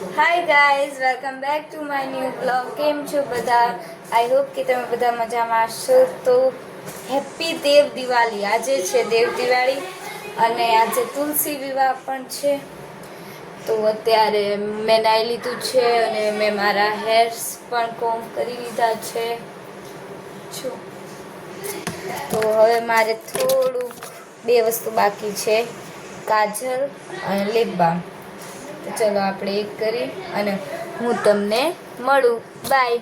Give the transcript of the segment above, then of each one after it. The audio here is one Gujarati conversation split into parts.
Hi guys, welcome back to my new blog. કેમ છો બધા? આઈ હોપ કે તમે બધા મજામાં હશો. તો હેપી દેવ દિવાળી. આજે છે દેવ દિવાળી અને આજે તુલસી વિવાહ પણ છે. તો અત્યારે મેં નાઈ લીધું છે અને મેં મારા હેર્સ પણ કોમ્બ કરી લીધા છે. તો હવે મારે થોડું બે વસ્તુ બાકી છે, કાજલ અને લિપ બામ. તો ચલો આપણે એક કરી અને હું તમને મળું. બાય.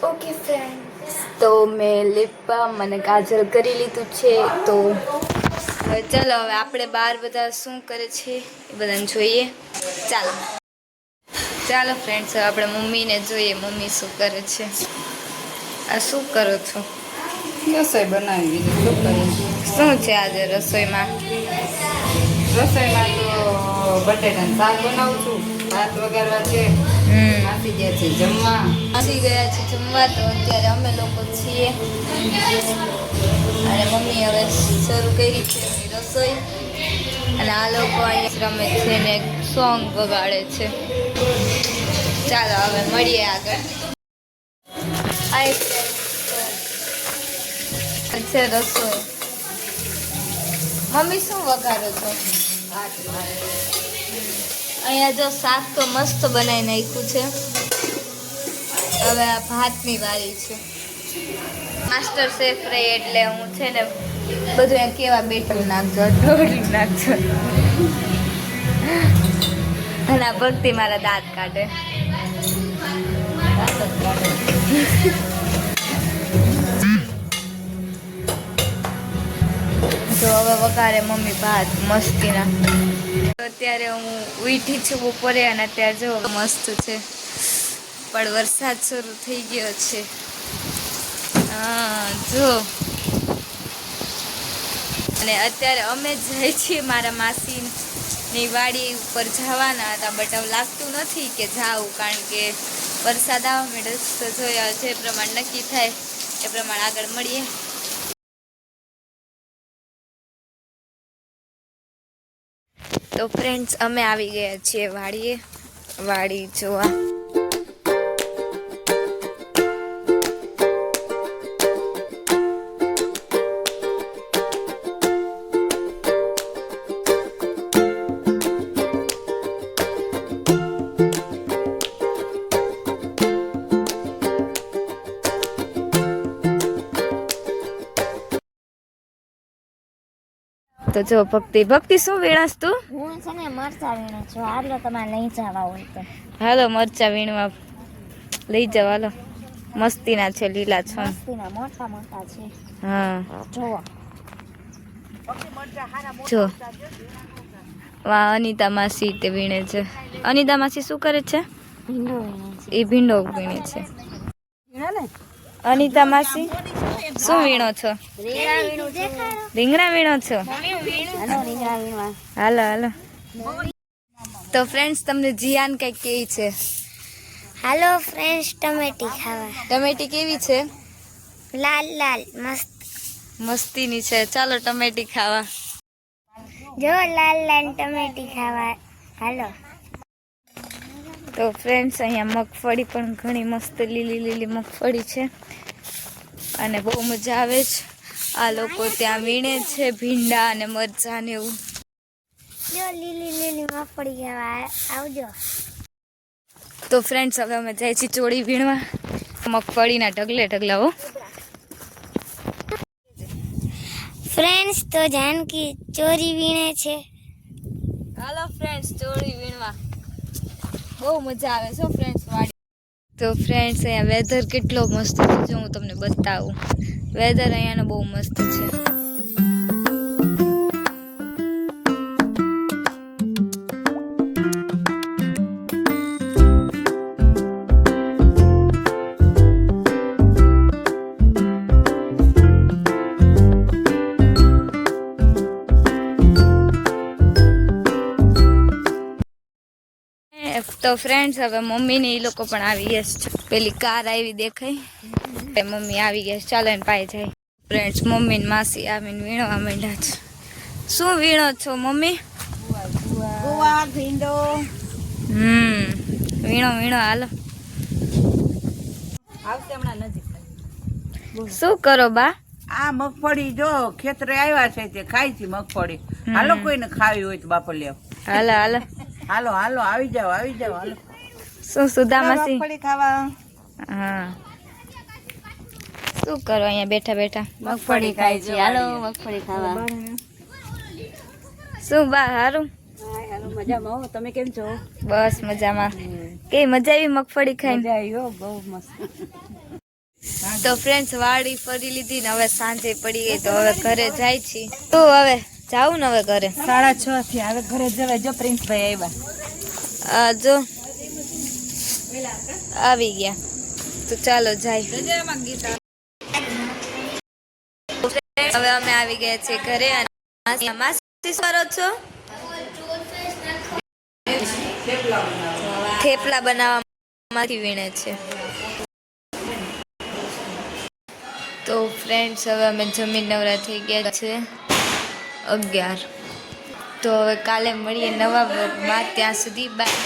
ઓકે ફ્રેન્ડ્સ, તો મેં લિપ બામ અને કાજલ કરી લીધું છે. તો હવે ચલો, હવે આપણે બહાર બધા શું કરે છે એ બધાને જોઈએ. ચાલો ચાલો ફ્રેન્ડ્સ, હવે આપણે મમ્મીને જોઈએ મમ્મી શું કરે છે. આ શું કરો છો? રસોઈ બનાવી દીધી. શું કરીએ? શું છે આજે રસોઈમાં? રસોઈમાં તો બટેટાનું શાક બનાવું છું, ભાત વઘારવા છે, નાસી ગયા છે જમવા. આવી ગયા છે જમવા. તો અત્યારે અમે લોકો છીએ અને મમ્મી હવે શરૂ કરી છે એમની રસોઈ અને આ લોકો અહીંયા રમે છે ને સોંગ વગાડે છે. ચાલો હવે મળીએ આગળ. છે રસોઈ. મમ્મી શું વઘારો છો? અહીંયા જો શાક તો મસ્ત બનાવી નાખ્યું છે. હવે આ ભાતની વારી છે. માસ્ટર શેફ રહે એટલે હું છે ને બધું એમ કેવા બેઠું નાખજો, ઢોળી નાખજો. અને આ ભક્તિ મારા દાંત કાઢે. તો હવે વઘારે મમ્મી ભાત મસ્તીના. અત્યારે હું ઉઠી છું બપોરે અને અત્યારે જો મસ્ત છે, પણ વરસાદ શરૂ થઈ ગયો છે. હા જો. અને અત્યારે અમે જઈએ છીએ મારા માસીની વાડી ઉપર જવાના હતા, બટ હવે લાગતું નથી કે જાઉં, કારણ કે વરસાદ આવવા માંડે. તો જોયા જે પ્રમાણે નક્કી થાય એ પ્રમાણે આગળ મળીએ. તો ફ્રેન્ડ્સ, અમે આવી ગયા છીએ વાડી જોવા. તો જો ભક્તિ શું વીણાસ તું? હું છે ને મરચા વીણું છું. હાલો તમારે લઈ જવા હોય તો. હાલો મરચા વીણવા લઈ જાવ. હાલો, મસ્તીના છે, લીલા છે. મસ્તીના મોટા મોટા છે. હા જોવો. જો વાહ, અનિતા માસી તે વીણે છે. અનિતા માસી શું કરે છે? ભીંડો વીણે છે. એ ભીંડો વીણે છે. અનિતા માસી શું વીણો છો? રીંગણા વીણું છું. રીંગણા વીણો છો? હાલો રીંગણા વીણવા. હાલો હાલો. તો ફ્રેન્ડ્સ, તમને જીયાન કઈક કેવી છે? હાલો ફ્રેન્ડ્સ, ટમેટી ખાવા. ટમેટી કેવી છે? લાલ લાલ મસ્ત. મસ્તીની છે. ચાલો ટમેટી ખાવા. જો લાલ લાલ ટમેટી ખાવા. હાલો. તો ફ્રેન્ડ્સ, અહીંયા મગફળી પણ ઘણી મસ્ત લીલી લીલી મગફળી છે અને બહુ મજા આવે છે. આ લોકો ત્યાં વીણે છે ભીંડા અને મરચાં ને એવું. જો લીલી લીલી મગફળી ખાવા આવજો. તો ફ્રેન્ડ્સ, હવે અમે જાય છીએ ચોળી વીણવા. મગફળીના ઢગલે ઢગલા હો. ફ્રેન્ડ્સ, તો જાનકી ચોરી વીણે છે. હાલો ફ્રેન્ડ્સ, ચોળી વીણવા બહુ મજા આવે છે ફ્રેન્ડ્સ વાડી. તો ફ્રેન્ડ્સ, અહીંયા વેધર કેટલો મસ્ત છે, જો હું તમને બતાવું. વેધર અહીંયાનો બહુ મસ્ત છે. તો ફ્રેન્ડ્સ, હવે મમ્મી ને એ લોકો પણ આવી ગયા છે. પેલી કાર આવી દેખાય, મમ્મી આવી ગયા છે. ચાલો એને પાઈ જાય. ફ્રેન્ડ્સ, મમ્મી ને માસી આવીને વીણવા માંડ્યા છે. શું વીણો છો મમ્મી? ગુવાર ભીંડો વીણો વીણો હાલો. આવશે હમણાં નજીક. શું કરો બા? આ મગફળી જો ખેતરે આવ્યા છે તે ખાય છે મગફળી. હાલો કોઈને ખાવી હોય તો બાપો લેવ. હાલો હાલો. હાલો હાલો આવી જાઓ હાલો. શું સુદામાસી? મગફળી ખાવા. હા. શું કરો અહીંયા બેઠા બેઠા? મગફળી ખાય છે. હાલો મગફળી ખાવા. શું બા હારું? હાલો મજામાં હો. તમે કેમ છો? બસ મજામાં. કેવી મજા આવી મગફળી ખાઈને? મજા આવી હો, બહુ મસ્ત. તો ફ્રેન્ડ્સ વાડી ફરી લીધી ને હવે સાંજે પડી ગઈ તો હવે ઘરે જાય છે. તો હવે જાવું ને હવે ઘરે 6:30 થી હવે ઘરે જવાય. જો પ્રિન્સભાઈ આવ્યા. જો આવી ગયા તો ચાલો જાય. હવે અમે આવી ગયા છીએ ઘરે અને માસી શું કરો છો? થેપલા બનાવવામાંથી વીણે છે. તો ફ્રેન્ડ્સ હવે અમે જમીન નવરા થઈ ગયા છે 11. તો હવે કાલે મળીએ નવા બ્લોગમાં. ત્યાં સુધી બાય.